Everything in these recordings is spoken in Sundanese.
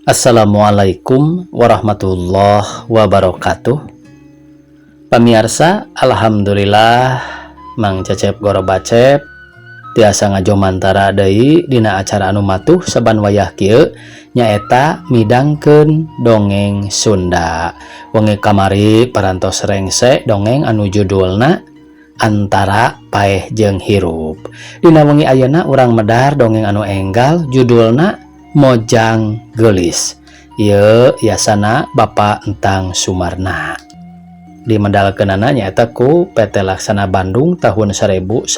Assalamualaikum warahmatullahi wabarakatuh. Pamirsa, alhamdulillah Mang Cecep Gorobacep tiasa ngajomantara deui dina acara anu matuh saban wayah kieu nyaeta midangkeun dongeng Sunda. Wengi kamari parantos rengse dongeng anu judulna Antara Paeh Jeung Hirup. Dina wengi ayeuna urang medar dongeng anu enggal judulna Mojang Geulis. Ieu yasana Bapak Entang Sumarna. Dimedalkeunana nyaeta ku PT Laksana Bandung tahun 1868.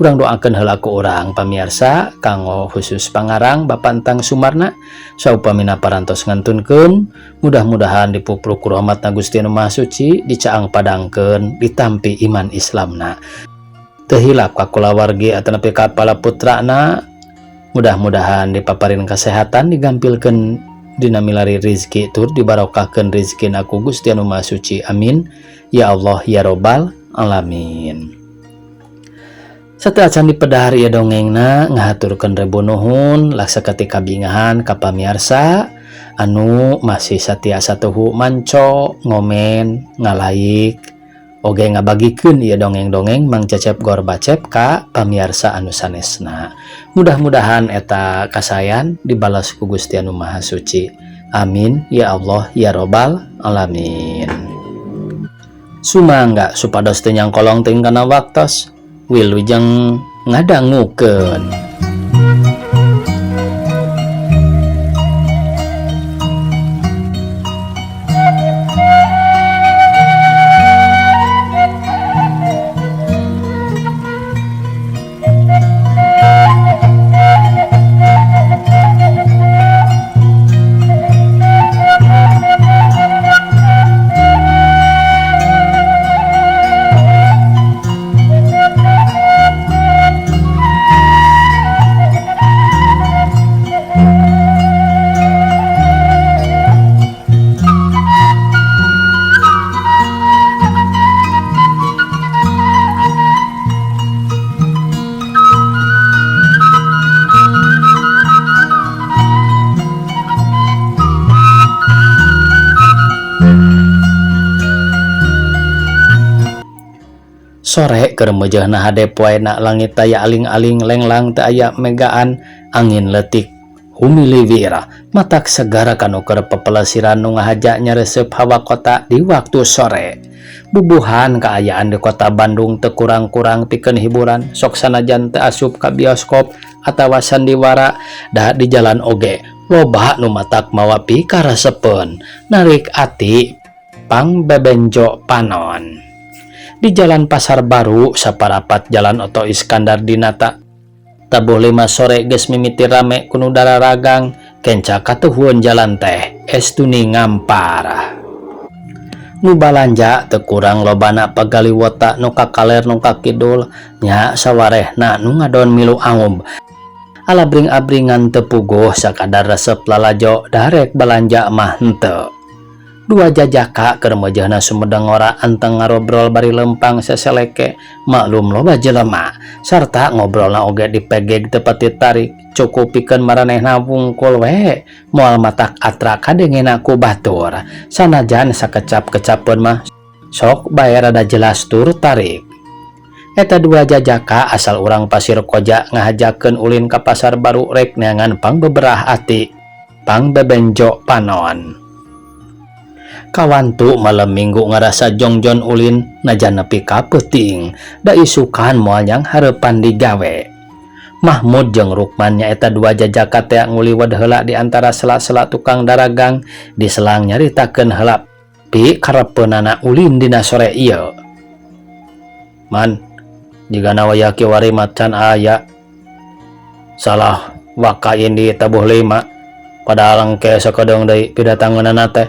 Urang doakeun heula ku urang pamirsa kanggo khusus pangarang Bapak Entang Sumarna saupamina parantos ngantunkeun mudah-mudahan dipupruk rahmatna Gusti Anu Maha Suci dicaang padangkeun ditampi iman Islamna teu hilap ka kulawargi atanepi ka kepala putrana. Mudah-mudahan dipaparin kesehatan digampilkeun dina milari rizki tur dibarokahkeun rizkina ku Gusti Anu Maha Suci. Amin ya Allah ya Robbal alamin. Satea acan dipedahar ieu dongengna ngahaturkeun rebu nuhun laksa ketika bingahan ka pamirsa anu masih satia satuhu manco ngomen ngalaik oge ngabagikeun ieu dongeng-dongeng Mang Cecep Gorobacep ka pamirsa anu sanesna. Mudah-mudahan eta kasayan dibalas ku Gusti Anu Maha Suci. Amin ya Allah ya Robbal alamin. Sumangga supados teu nyangkolong teuing kana waktos wilujeng ngadangukeun. Sore keur meujeuhna hadep waena langit aya aling-aling lenglang teu aya megaan angin leutik humiliwira matak segara kanu keur pepelesiran nu ngahaja nyaresep hawa kota di waktu sore. Bubuhan kaayaan di kota Bandung teu kurang-kurang pikeun hiburan sok sanajan teu asup ka bioskop atawa sandiwara da di jalan oge loba nu matak mawa pikaresepeun narik ati pangbebenjo panon. Di Jalan Pasar Baru saparapat Jalan Oto Iskandar Dinata tabuh 5 sore geus mimiti rame kuno dararagang kenca katuhuan jalan teh estuni ngampar. Nu balanja teu kurang lobana pagaliwota nu kakaler nu kakidul nya sawarehna nu ngadon milu angub alabring-abringan teu puguh sakadar resep lalajo darek balanja mah henteu. Dua jajaka keur meujeuhna sumedang ora anteng ngarobrol bari lempang seseleke maklum loba jelema sarta ngobrolna oge dipegeg teu pati tarik cukup pikeun maranehna wungkul we moal matak atra kadengena ku batur sanajan sakecap-kecapeun mah sok bae rada jelas tur tarik. Eta dua jajaka asal urang Pasir Koja ngahajakeun ulin ka Pasar Baru rek neangan pangbeberah ati pangbebenjo panon. Kawantu malam minggu ngerasa jongjon ulin najan nepi ka peuting da isukan moal nyang hareupan digawe. Mahmud jeung Rukman nyaeta dua jajaka teh nguliwed heula di antara sela-sela tukang daragang di selang nyaritakeun heula pi karepeunana ulin dina sore ieu. Man, jigana wayah kiwari macan aya salah wakain di tabuh 5 padahal engke sakedeng deui pidatangeunana teh.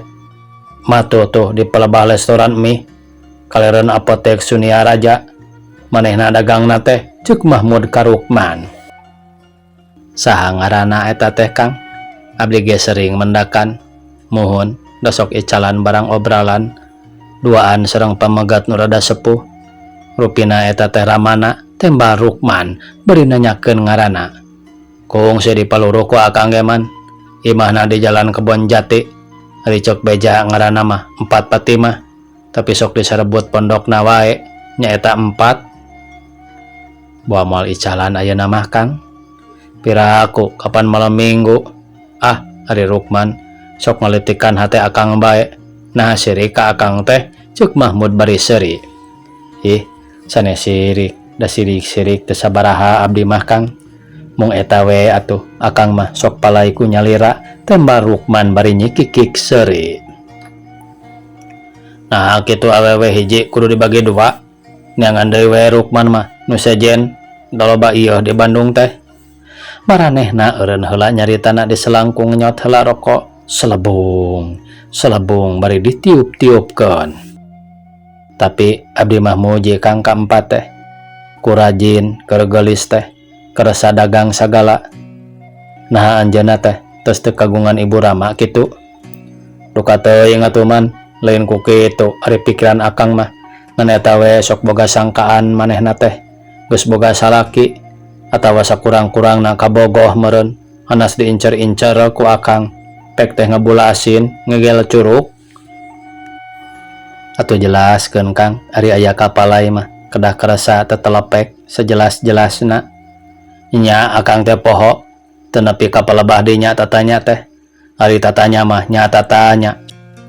Matuh tuh di pelebah restoran mie kaleren apotek Sunia Raja manehna dagangna teh ceuk Mahmud ka Rukman. Saha ngaranna eta teh Kang? Abdi ge sering mendakan. Muhun da sok icalan barang obralan duaan sareng pamegat nu rada sepuh. Rupina eta teh ramana tembal Rukman beri nanyakeun ngaranna. kung si di paluru ku akang geman imahna di jalan Kebon Jati ari cok beja ngaranna mah 4 pati mah tapi sok disarebut pondokna wae nyaeta 4 buah moal icalan ayeuna mah Kang piraku kapan malam minggu ari Rukman sok ngalitikan hate akang bae nah sirik ka akang teh cuk Mahmud bari seri sanes sirik da sirik teu sabaraha abdi mah Kang mung eta we atuh akang mah sok palai ku nyalira tembal Rukman bari nyikikik seri. Nah kitu awewe hiji kudu dibagi 2 neangan deui we Rukman mah nu sejen daloba ieu di Bandung teh maranehna eureun heula nyaritana di selangkung nyot heula rokok selebung bari ditiup-tiupkeun tapi abdi mah muji Kang kaempat teh ku rajin keur geulis teh kerasa dagang sagala nah anjeunna teh tos teu kagungan Ibu Rama kitu duka teuing atuh man lain ku kitu ari pikiran akang mah ngan eta we sok boga sangkaan manehna teh geus boga salaki atawa sakurang-kurangna kabogoh meureun hanas diincer-incer ku akang pek teh ngebulasin ngegel curug atuh jelaskeun Kang ari aya kapalai mah kedah kerasa tetelepek sejelas-jelasna nya akang teh poho teu nepi ka palebah dinya tatanya teh ari tatanya mah nya tatanya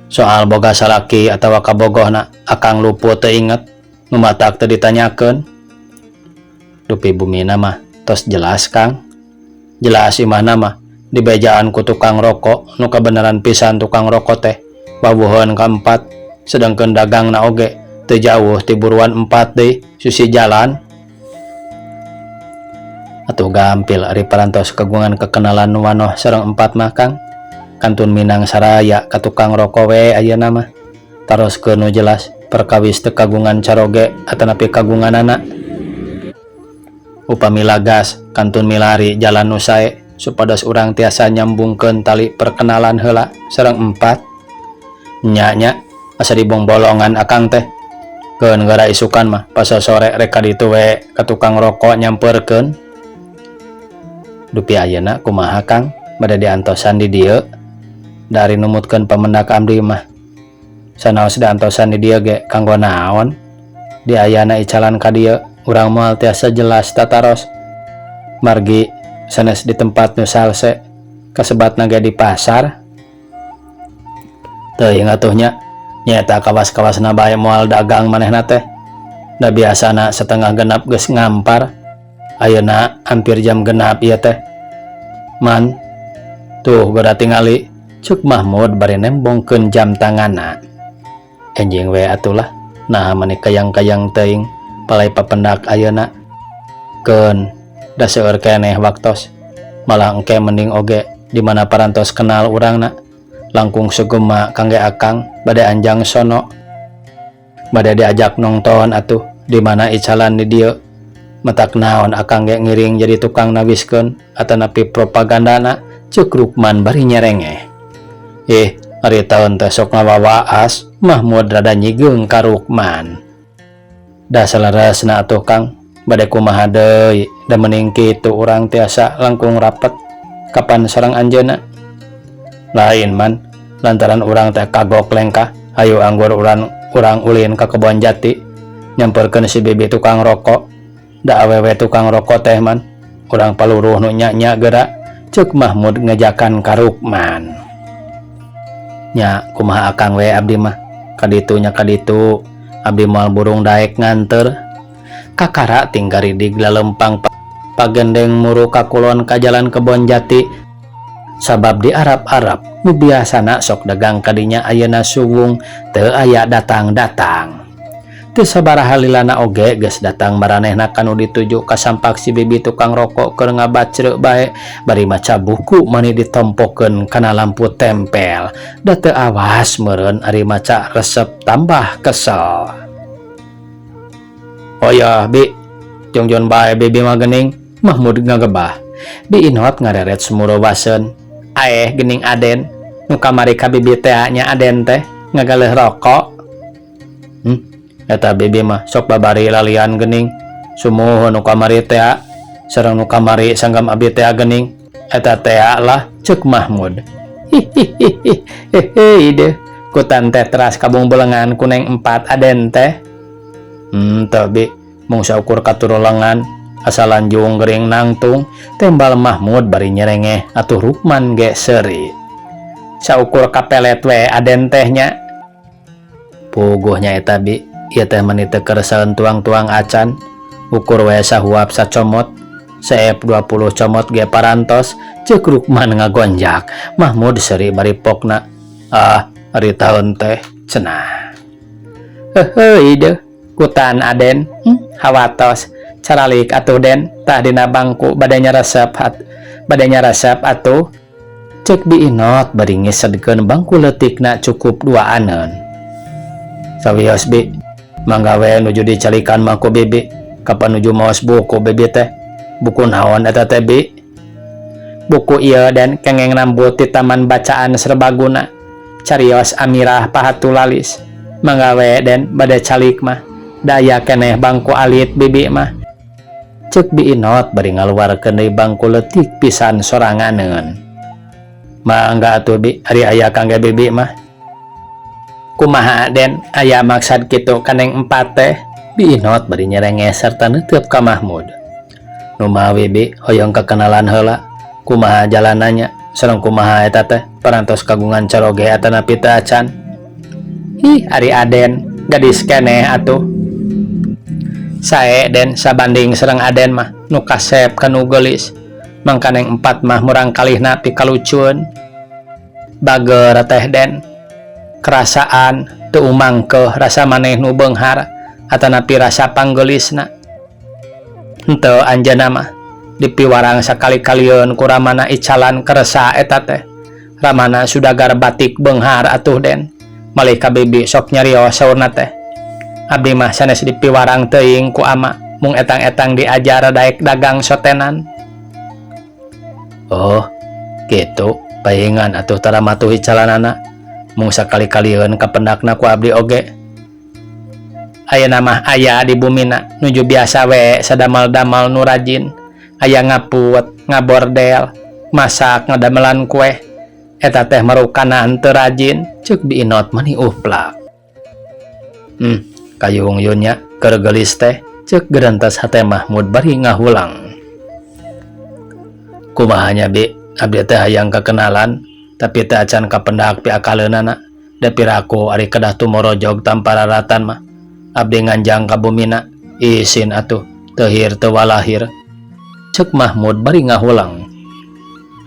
soal boga salaki atawa kabogohna akang luput teu inget nu matak teu ditanyakeun dupi bumina mah tos jelas Kang jelas imahna mah di bejaan ku tukang rokok nu kabeneran pisan tukang rokok teh bawuheun kaempat sedangkeun dagangna oge teu jauh ti buruan 4 deui susi jalan atuh gampil ari parantos kagungan kekenalan nu wanoh sareng 4 mah Kang kantun Minang saraya ka tukang rokok we ayeuna mah taroskeun nu jelas perkawis teu kagungan caroge atanapi kagunganana upami lagas kantun milari jalan nu sae supados urang tiasa nyambungkeun tali perkenalan heula sareng 4 nya asa dibongbolongan akang teh keun gara isukan mah pas sore rek ditu we ka tukang rokok nyamperkeun dupi ayeuna kumaha Kang bade diantosan di dieu dari numutkeun pamendak abdi mah sanaos diantosan di dieu ge kanggo naon di ayana icalan ka dieu urang moal tiasa jelas tataros margi sanes di tempat nu salse kasebatna ge di pasar teuing atuhnya nyaeta kawas-kawasna bae moal dagang manehna teh da biasana setengah genap geus ngampar ayeuna hampir jam genap ieu teh man tuh gora tingali cuk Mahmud bari nembongkeun jam tanganna enjing we atulah nah mani kayang-kayang teuing palai papendak ayeuna keun da seueur keneh waktos malah engke mending oge di mana parantos kenal urangna langkung sugema kangge akang bade anjang sono bade diajak nongton atuh di mana icalan di dieu matak naon akang ge ngiring jadi tukang nawiskeun atanapi propagandana cuk Rukman bari nyerengeh ari taun teh sok ngawawaas Mahmud rada nyigeung ka Rukman da salaresna atuh Kang bade kumaha deui da mending kitu urang tiasa langkung rapet kapan sareng anjeunna lain man lantaran urang teh kagok lengkah hayu anggur urang ulin ka Kebon Jati nyamperkeun si bibi tukang rokok da awewe tukang rokok teh man urang paluruh nu nya-nya geura cuk Mahmud ngejakan ka Rukman nya kumaha akang we abdi mah kaditu nya kaditu abdi moal burung daek nganter kakara tinggari di lalempang pagendeng muru ka kulon ka jalan Kebon Jati sabab di Arab-Arab nu biasana sok dagang kadinya ayeuna suwung teu aya datang-datang teu sabaraha lilana oge geus datang maranehna kanu dituju ka sampak si bibi tukang rokok keur ngabacreu bae bari maca buku mani ditompokeun kana lampu tempel da teu awas meureun ari maca resep tambah kesel oh ya bi jongjon bae bibi mah geuning Mahmud ngagebah bi inot ngareret semuro waseun aeh geuning Aden nu kamari ka bibi teh nya Aden teh ngagaleh rokok eta bibi mah sok babari lalian geuning sumuhun nu kamari teh sareng nu kamari sanggam abdi teh geuning eta teh lah cek Mahmud. Hihihihi deh kutan teh teras kabung belengan kuneng 4 aden teh. Teu bi mung saukur katur lengan asalan juung gering nangtung tembal Mahmud bari nyerengeh atuh Rukman ge seuri. Saukur kapelet we aden tehnya. Puguhnya eta bi ieu teh meuni teu keresaeun tuang-tuang acan ukur we sahuap sacomot seep 20 comot ge parantos ceuk Rukman ngagonjak. Mahmud seuri bari pokna. Ari taun teh cenah. Heuheuy deuh kutan aden hawatos caralik atuh den tah dina bangku bade nyaresep atuh cek Biinot bari ngisedkeun bangku leutikna cukup 2 aneun. Sawios bi mangga we nuju dicalikan mah ku bibi. Kapan nuju maos buku bibi teh? Buku naon eta teh bi? Buku ieu dan kengeng rambut di taman bacaan serbaguna carios Amirah Pahatulalis. Mangga we den bade calik mah daya keneh bangku alit bibi mah. Cek Biinot bari ngaluarkeun deui bangku leutik pisan soranganeun. Mangga atuh bi ari aya kangge bibi mah. Kumaha den aya maksad kitu kaneng 4 teh? Biinot bari nyerengeh sarta neuteup ka Mahmud. Nu mawi bi hoyong kekenalan heula kumaha jalananya sareng kumaha eta teh parantos kagungan caroge atana pita acan. Ari aden gadis keneh atuh. Sae den sabanding sareng aden mah nu kasep ka nu geulis. Mangkaneng 4 mah murang kalihna pikalucueun. Bager teh den kerasaan teu umangkeuh rasa maneh nu beunghar atanapi rasa panggeulisna. Henteu anjeunna mah dipiwarang sakali-kalieun ku Ramana icalan keresa eta teh. Ramana sudagar batik beunghar atuh den. Malih ka bibi sok nyarios saurna teh. Abdi mah sanes dipiwarang teuing ku ama mung etang-etang diajar daek dagang sotenan. Oh, kitu paingan atuh tara matuhi calanana mung sakali-kalieun kapendakna ku abdi oge. Ayeuna mah aya di bumina nuju biasa we sadamal-damal nu rajin. Aya ngaput, ngabordel, masak, ngadamelan kue. Eta teh marukana henteu rajin, ceuk Biinot mani uplak. Kayung yunnya keur geulis teh, ceuk gerentas hate Mahmud bari ngahulang. Kumahanya bi, abdi teh hayang kekenalan, tapi teh acan kapendak piakaleunana. Da piraku ari kedah tumorojog tanpa raratan mah. Abdi nganjang ka bumina, isin atuh, teuhir teu walahir. Ceuk Mahmud bari ngahulang.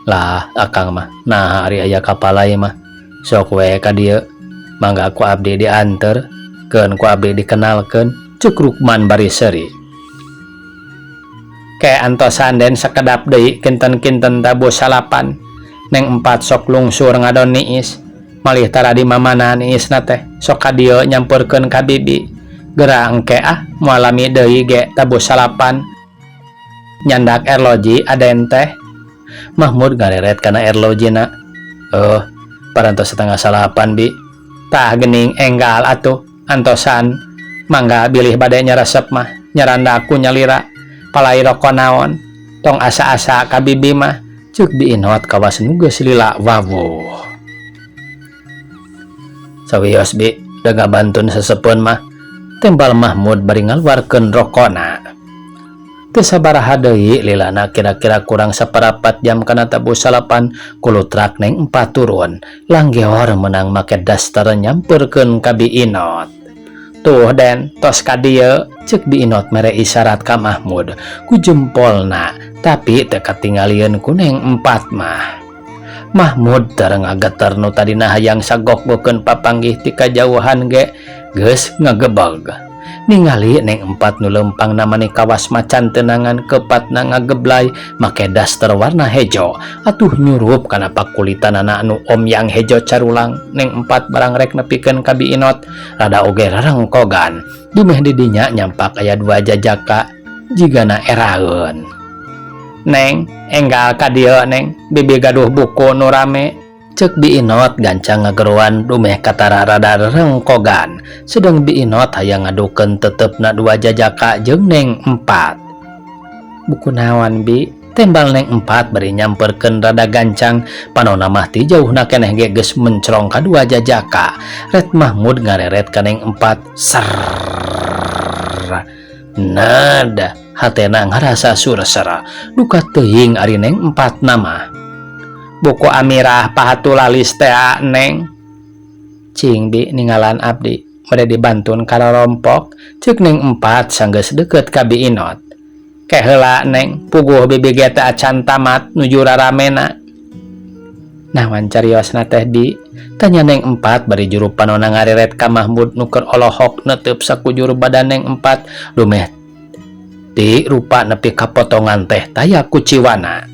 Lah akang mah nah ari aya kapalai mah sok we ka dieu mangga ku abdi dianter keun ku abdi dikenalkeun ceuk Rukman bari seuri. Ke antosan den sakedap deui kinten-kinten tabuh salapan neng 4 sok lungsur ngadon niis malih tara di mamana niisna teh sok ka dieu nyampurkeun ka bibi geura engke moalami deui ge tabuh salapan nyandak erloji aden teh. Mahmud ngareret kana erlojina. Parantos setengah salapan bi. Tah geuning enggal atuh antosan mangga bilih bade nyaresep mah nyarandaku nyalira palai roko naon tong asa-asa ka bibi mah ceuk Biinot kawas nu geus lila wawuh. Sawios bi da ngabantun sesepeun mah tembal Mahmud bari ngaluarkeun rokona. Teu sabaraha deui lilana kira-kira kurang saparapat jam kana tabuh salapan kulutrak neng 4 turun langgeor menang make daster nyamperkeun ka Biinot. Tuh den tos ka dieu ceuk Biinot mere isyarat ka Mahmud ku jempolna tapi teu katingalieun ku neng 4 mah. Mahmud teu ngageter nu tadina hayang sagok-gokeun papanggih ti kajauhan ge geus ngagebeg. Ningali neng 4 nu lempang namani kawas macan tenangan kepatna ngageblay make daster warna hejo atuh nyurup kana pakulitanana anu omyang hejo carulang. Neng 4 barang rek nepikeun ka Biinot rada oge rarengkogan dumeh di dinya nyampak aya 2 jajaka jigana eraeun. Neng enggal ka dieu neng bibi gaduh buku nu rame ceuk Biinot gancang ngageruan dumeh katara rada rengkogan sedang Biinot hayang ngadukeun tetepna 2 jajaka jeung neng 4. Buku naon bi? tembal neng 4 bari nyamperkeun rada gancang panonna mah ti jauhna keneh ge geus mencrong kadua jajaka. Red Mahmud ngareret ka neng 4 ser nada hatena ngarasa sursera duka teuing ari neng 4 nama buku Amirah pahatulalis teh neng cing bi ninggalan abdi bade dibantun kana rompok ceuk neng 4 sanggeus deukeut ka Bi Inot ke heula neng puguh bibi ge teh acan tamat nuju raramena nawan cariosna teh Bi tanya neng 4 bari juru panonna ngareret ka Mahmud nuker olohok netep sakujur badan neng 4 lumeh ti rupa nepi kapotongan teh taya kuciwana.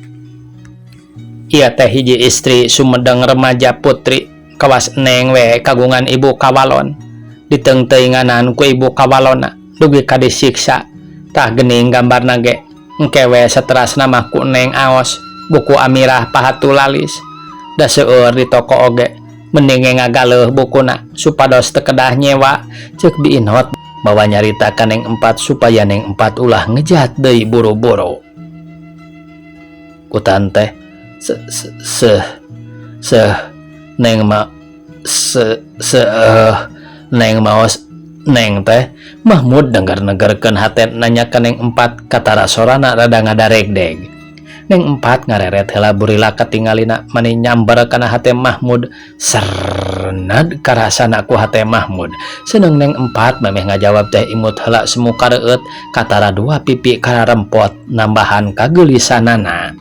Ia teh hiji istri Sumedang remaja putri kawas neng we kagungan ibu kawalon diteng teuinganan ku ibu kawalona dugi ka disiksa tah geuning gambarna ge engke we saterasna mah ku neng aos buku Amirah pahatulalis da seueur di toko oge mending ngagaleuh bukuna supados teu kedah nyewa ceuk Bi Inot bawa nyarita ka neng 4 supaya neng 4 ulah ngejat deui buru-buru. Kutan teh neng maos neng teh Mahmud dengar-dengarkeun haten nanya ka neng 4 katara sorana rada ngadaregdeg. Neng 4 ngareret heula burila katingalina mani nyambar kana hate Mahmud sernad karasana ku hate Mahmud seuneu neng 4 memeh ngajawab teh imut heula semu kareueut katara 2 pipi kararempot nambahan kageulisanana.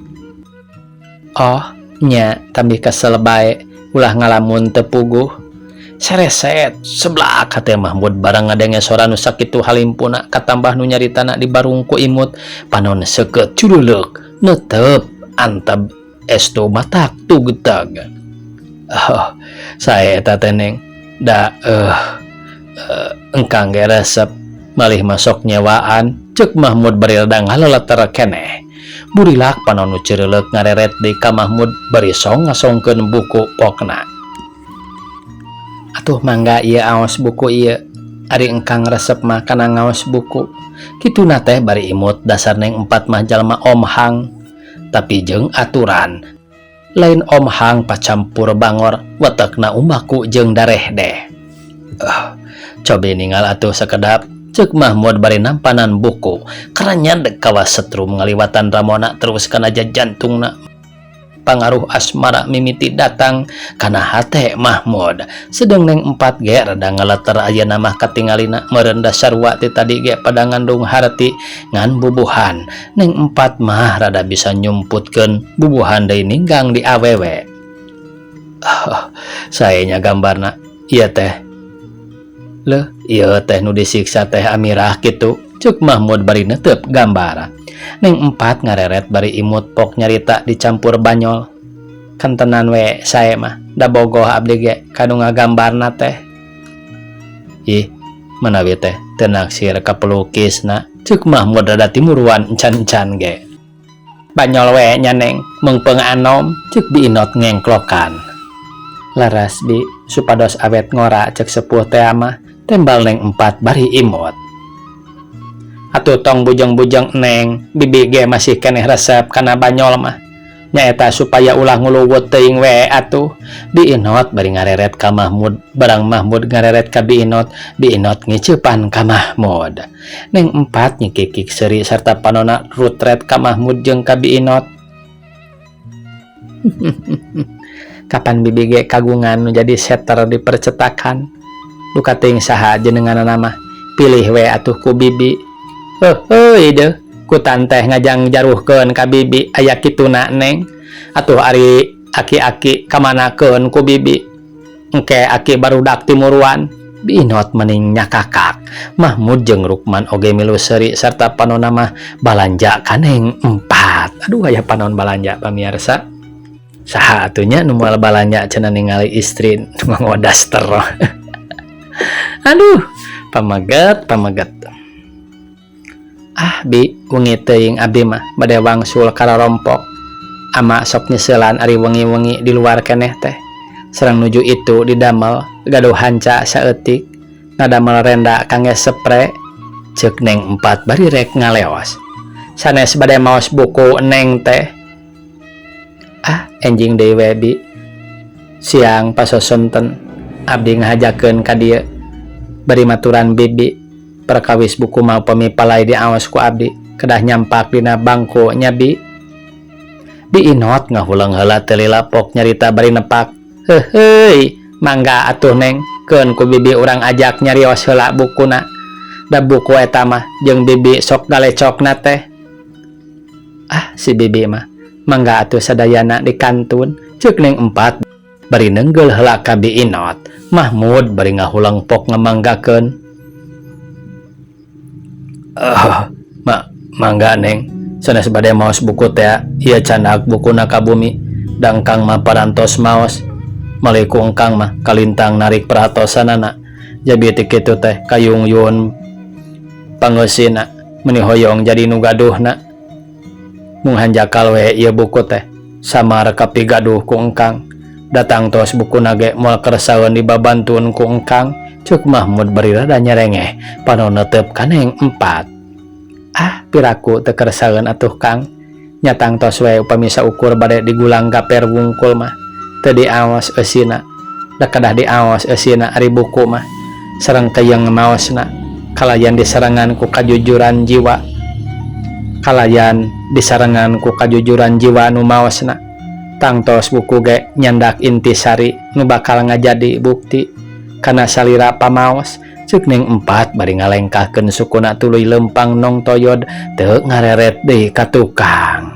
Oh nya tambih kesel bae ulah ngalamun teu puguh sereset seblak hate Mahmud barang ngadenge sora nu sakitu halimpuna katambah nu nyaritana dibarung ku imut panon seukeut cululuk netep antep estu matak tugteg. Oh sae eta teh neng da engkang ge resep malih masok nyewaan ceuk Mahmud bari rada ngaleleter keneh. Burilak panon nu ceureuleuh ngareret deui ka Mahmud bari song ngasongkeun buku pokna. Atuh mangga ieu aos buku ieu ari engkang resep mah kana ngaos buku kituna teh bari imut dasar neng 4 mah jalma omhang tapi jeung aturan lain omhang pacampur bangor watekna umbaku jeung dareh deh. Cobi ningal atuh sakedap ceuk Mahmud bari nampanan buku karena nyadek kawas setrum ngaliwatan ramona terus kana jantungna pangaruh asmara mimiti datang kana hate Mahmud sedang neng 4 ge rada ngaleter ayeuna mah katingalina meureun dasarwa ti tadi ge pada ngandung harti ngan bubuhan neng 4 mah rada bisa nyumputkeun bubuhan deui ninggang di awewe. Saenya gambarna ieu teh leuh ieu teh nu disiksa teh Amirah kitu ceuk Mahmud bari netep gambar. Neng 4 ngareret bari imut pok nyarita dicampur banyol kan tenan we sae mah da bogoh abdi ge kanu ngagambarna teh. Ih manawi teh teu naksir ka pelukisna ceuk Mahmud rada timuruan encan-encan ge. Banyol we nya neng meungpeung anom ceuk Bi Inot ngengklokan. Laras Bi supados awet ngora ceuk sepuh teh mah tembal neng 4 bari imut. Atuh tong bujeng-bujeng neng bibi ge masih keneh resep kana banyol mah nyaeta supaya ulah nguluwut teuing we atuh. Bi Inot bari ngareret ka Mahmud barang Mahmud ngareret ka Bi Inot ngiceupan ka Mahmud. Neng 4 nyikikik seuri sarta panonna rutret ka Mahmud jeung ka Bi Inot. Kapan bibi ge kagungan nu jadi setter di percetakan duka teuing saha jenenganna mah pilih we atuh ku bibi. Heuh deh kutan teh ngajang jaruhkeun ka bibi aya kituna neng atuh ari aki-aki kamanakeun ku bibi engke aki barudak timuruan. Bi Inot mending nyakakak. Mahmud jeung Rukman oge milu seuri sarta panonna mah balanja ka neng 4. Aduh aya panon balanja pamirsa saha atunya nu moal balanja cenah ningali istri nu ngodas terus. Aduh pamaget Bi wengi teuing abdi mah bade wangsul kararompok ama sok nyeuselan ari wengi-wengi di luar keneh teh sareng nuju itu didamel gaduh hanca saeutik ngadamel renda kangge spray ceuk neng 4 bari rek ngaleos sanes bade maos buku Neng teh. Enjing dewe bi siang pasosonten abdi ngahajakeun ka dieu bari maturan bibi perkawis buku mau pemipalai di awas ku abdi kedah nyampak dina bangku nya bi inot ngahulang heula teu lilapok nyarita bari nepak. Heuheuy mangga atuh Neng keun ku bibi urang ajak nyarios heula bukuna da buku eta mah jeung bibi sok galecokna teh. Si bibi mah mangga atuh sadayana di kantun ceuk Neng empat bari nenggel heula ka bi inot. Mahmud bari ngahulang pok ngamanggakeun. Mangga Neng sanes bade maos buku teh ieu candak bukuna ka bumi dangkang mah parantos maos maliku engkang mah kalintang narik perhatosanana jabi ti kitu teh kayung-yun pangeusina meuni hoyong jadi nu gaduhna mung hanjakal we ieu buku teh samar kapigaduh ku engkang datang tos bukuna ge moal keresaeun dibabantun ku engkang ceuk Mahmud bari rada nyerengeh panu neuteup ka Neng empat. Piraku teu keresaeun atuh Kang nyatang tos we upami saukur bade digulang gaper wungkul mah teu diaos eusina da kedah diaos eusina ari buku mah sareng teuyeung maosna kalayan disarengan ku kajujuran jiwa nu maosna tangtos buku ge nyandak intisari nu bakal ngajadi bukti kana salira pamaos ceuk Neng empat bari ngalengkahkeun sukuna tuluy lempang nong toyod teu ngareret deui ka tukang.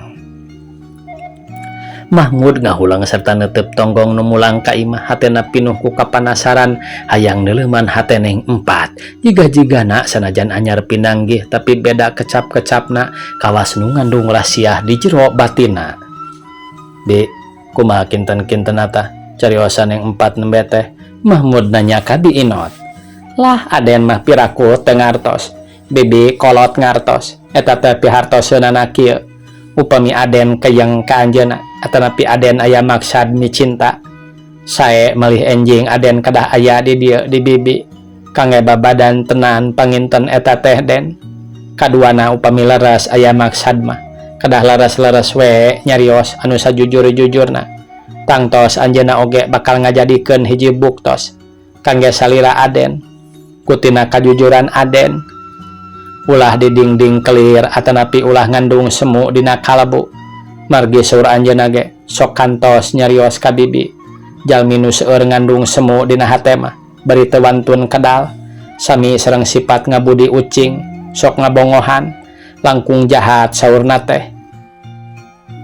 Mahmud ngahulang serta neuteup tonggong nu mulang ka imah hatena pinuh ku kapanasaran hayang neuleuman hate Neng empat jiga-jigana sanajan anyar pinanggih tapi beda kecap-kecapna kawas nu ngandung rahasiah di jero batinna. Bi kumaha kinten-kintenna tah cariosan Neng empat nembe teh. Mahmud nanya ka bi inot. Lah aden mah piraku teu ngartos bibi kolot ngartos eta teh pihartoseunana kieu upami aden keyeng ka anjeunna atanapi aden aya maksad mi cinta sae malih enjing aden kedah aya di dieu di bibi kangge babadan tenan panginten eta teh den kaduana upami leres aya maksad mah kedah leres-leres we nyarios anu sajujur-jujurna tangtos anjeunna oge bakal ngajadikeun hiji buktos kangge salira aden kutina kajujuran aden ulah didingding kelir atanapi ulah ngandung semu dina kalebu margi saur anjeunna ge sok kantos nyarios ka bibi jalmi nu seueur ngandung semu dina hate mah bari teu wantun kedal sami sareng sifat ngabudi ucing sok ngabongohan langkung jahat saurna teh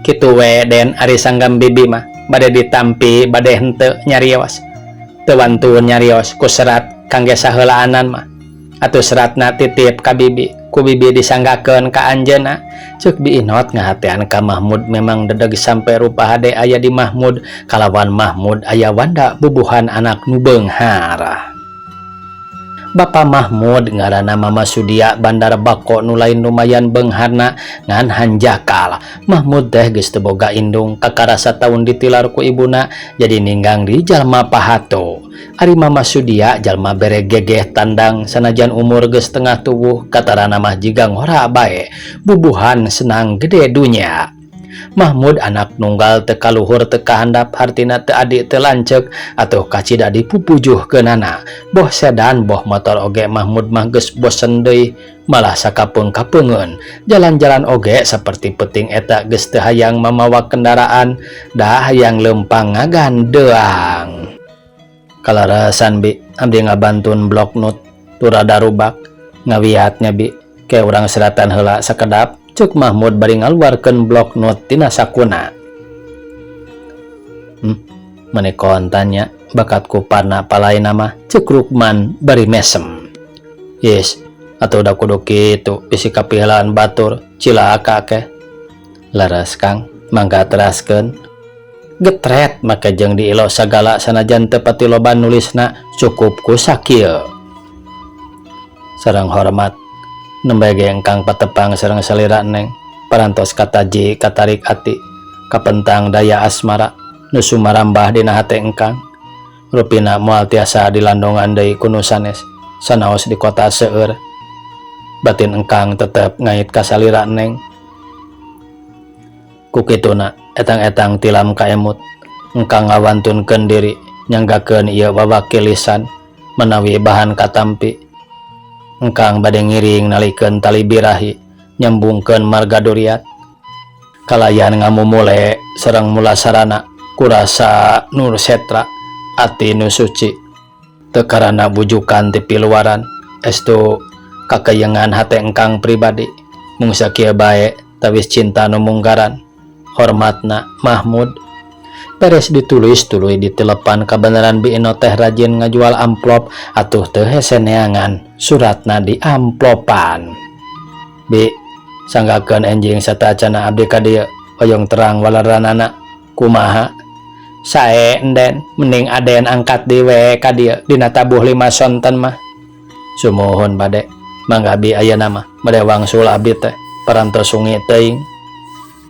kitu we den ari sanggam bibi mah bade ditampi bade henteu nyarios teu wantun nyarios ku serat kangge saheulaanan mah atuh seratna titip ka bibi ku bibi disanggakeun ka anjeunna ceuk bi inot ngahatean ka Mahmud memang dedeg sampe rupa hade aya di Mahmud kalawan Mahmud aya wanda bubuhan anak nu beunghar. Bapa Mahmud ngaranna Mama Sudia bandar bako nu lain lumayan beungharna ngan hanjakal. Mahmud teh geus teu boga indung kakarasa taun ditilar ku ibuna jadi ninggang di jalma pahato. Ari Mama Sudia jalma bere gegeh tandang sanajan umur geus tengah tubuh katarana mah jiga ngora bae bubuhan senang gede dunya. Mahmud anak nunggal teu kaluhur teu kahandap hartina teu adik teu lanceuk atuh kacida dipupujuhkeunana boh sedan boh motor oge Mahmud mah geus bosen deui malah sakapeung-kapeungeun jalan-jalan oge saperti peuting eta geus teu hayang mamawa kendaraan da hayang leumpang ngagandeang. Kalarasan bi abdi ngabantun blok nut turada rubak ngawihatnya bi ke urang seratan heula sakedap ceuk Mahmud bari ngaluarkeun blok not tina sakuna. Manekon tanya bakat ku parna palaina mah ceuk Rukman bari mesem. Yes, atuh da kudu kitu bisi kapihelaan batur cilaka ke. Laras Kang, mangga teraskeun. Getret make jeung diilo sagala sanajan teu pati loba nulisna cukup ku sakieu. Sareng hormat nembe ge engkang patepang sareng salira Neng parantos kataji katarik ati kapentang daya asmara nu sumarambah dina hate engkang rupina moal tiasa dilandongan deui ku nu sanes sanaos di kota seueur batin engkang tetep ngait ka salira Neng Kukituna etang-etang tilam kaemut engkang ngawantunkeun diri nyanggakeun ieu wawaki lisan menawi bahan katampi. Engkang bade ngiring nalikeun tali birahi nyambungkeun marga duriat. Kalayan ngamumule sareng mulasarana kurasa nur setra ati nu suci. Teu karana bujukan ti piluaran estu kakayengan hate engkang pribadi. Mung sakieu bae tawis cinta nu munggaran. Hormatna Mahmud. Beres ditulis tuluy ditelepan kabeneran Biino teh rajin ngajual amplop atuh teu hese neangan suratna di amplopan. Bi sanggakeun enjing satacana abdi ka dieu hoyong terang walaranana kumaha. Sae enden mending aden angkat di we ka dieu dina tabuh 5 sonten mah. Sumuhun bade mangga bi ayeuna mah bade wangsul abdi teh parantos sungi teuing.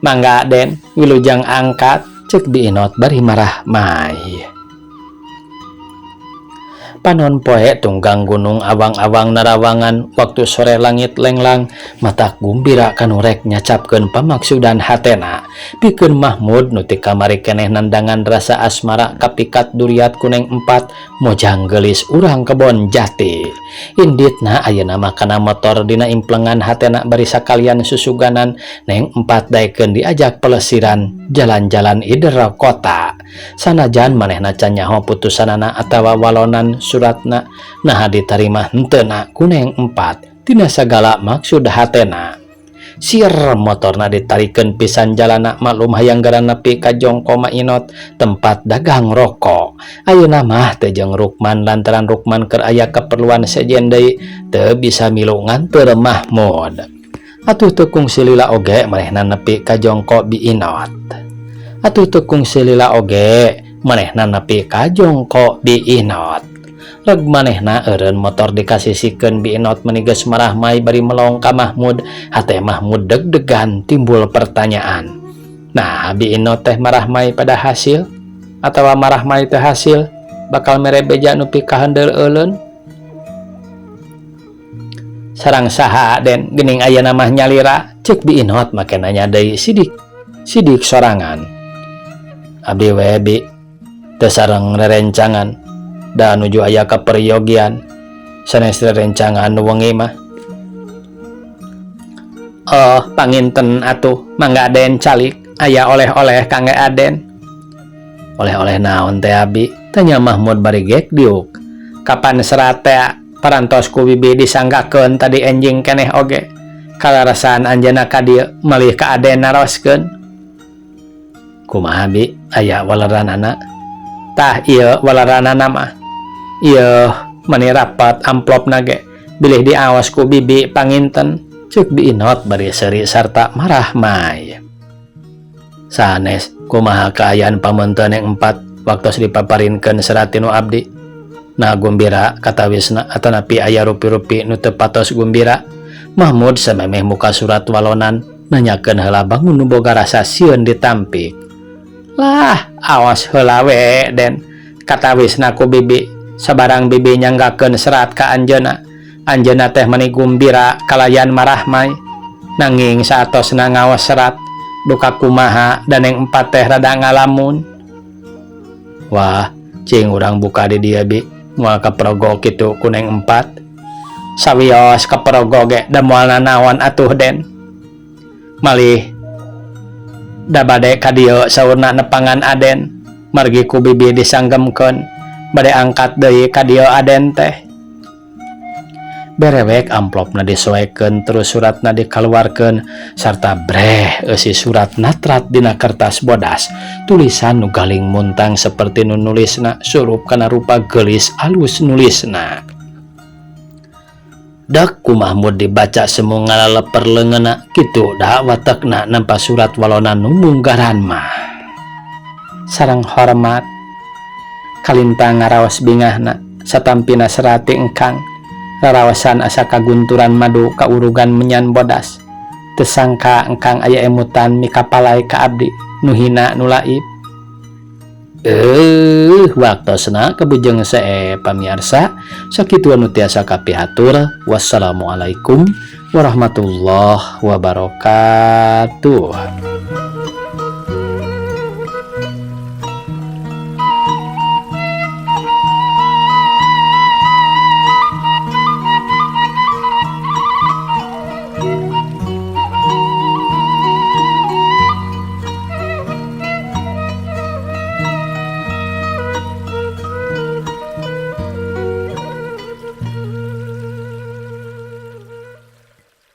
Mangga den wilujeng angkat cek Biinot bari marah mai. Panon poe tunggang gunung awang-awang narawangan waktu sore langit lenglang matak gumbira kanu rek nyacapkeun pamaksudan hatena pikeun Mahmud nu ti kamari keneh nandangan rasa asmara kapikat duriat kuneng 4 mojang geulis urang kebon jati. Inditna ayeuna mah kana motor dina implengan hatena bari sakalian susuganan neng 4 daekeun diajak pelesiran jalan-jalan idera kota. Sanajan manehna can nyaho putusanana atawa walonan suratna nah ditarima henteuna kuneng 4 tina sagala maksud hatena. Sier motorna ditarikeun pisan jalana maklum hayang gara nepi ka Jongko Mainot tempat dagang rokok. Ayeuna mah teu jeung Rukman lantaran Rukman keur aya keperluan sejen deui teu bisa milu nganteur Mahmud. Atuh teu kungsi lila oge manehna nepi ka Jongko Biinot. Atuh teu kungsi lila oge manehna nepi ka Jongko Biinot. Leg manehna eureun motor dikasisikeun Biinot meuni geus marah mai bari melong ka Mahmud. Hate Mahmud deg-degan timbul pertanyaan. Nah Biinot teh marah mai pada hasil atawa marah mai teu hasil bakal mere beja nu pika hendeul euleun. Sareng saha den geuning ayeuna mah nyalira cek Biinot make nanya deui sidik sorangan. Abdi we Bi teu sareng rerencangan da nuju aya ka peryogian sanes rerencangan nu wengi mah. Oh panginten atuh mangga aden calik aya oleh-oleh kangge aden. Oleh-oleh naon teh Abi? Tanya Mahmud bari gek diuk. Kapan serat teh parantos ku bibi disanggakeun tadi enjing keneh oge. Kalarasan anjeunna ka dieu malih ka aden naroskeun. Kumaha Bi? Aya walaranana? Tah ieu walaranana mah. Ieu mani rapat amplop nage bilih diawas ku bibi panginten cek Biinot bari seuri sarta marah mai. Sanes kumaha kaayaan pamonten yang 4 waktos dipaparinkeun serat tinu abdi. Nah gumbira katawisna atanapi aya rupi-rupi nu teu patos gumbira. Mahmud samemeh muka surat walonan nanyakeun heula bangun nu boga rasa sieun ditampik. Lah awas heula we den katawisna ku bibi sabarang bibi nyanggakeun serat ka anjeunna teh meuni gumbira kalayan marah mai nanging saatosna ngaos serat duka kumaha dan yang 4 teh rada ngalamun. Wah cing urang buka di dieu Bi moal kaprogo kitu kuneng 4 sawios kaprogo ge da moalna naon atuh den malih da bade ka dieu saurna nepangan aden margi ku bibi disanggemkeun bade angkat deui ka dieu aden teh. Berewek amplopna disoekeun terus suratna dikaluarkeun sarta breh eusi surat natrat dina kertas bodas tulisan nu galing muntang seperti nu nulisna surup kana rupa geulis alus nulisna. Dak ku Mahmud dibaca semu ngalaleper leungeunna kitu da watekna nampa surat walonan nu munggaran mah. Sareng hormat kalintang ngaraos bingahna satampina serati engkang rarawasan asa kagunturan madu kaurugan menyan bodas tesangka engkang aya emutan mikapalai ka abdi nuhina nulaib. Waktosna kebujeng sae pamirsa sakitu anu tiasa kapihatur. Wassalamualaikum warahmatullahi wabarakatuh.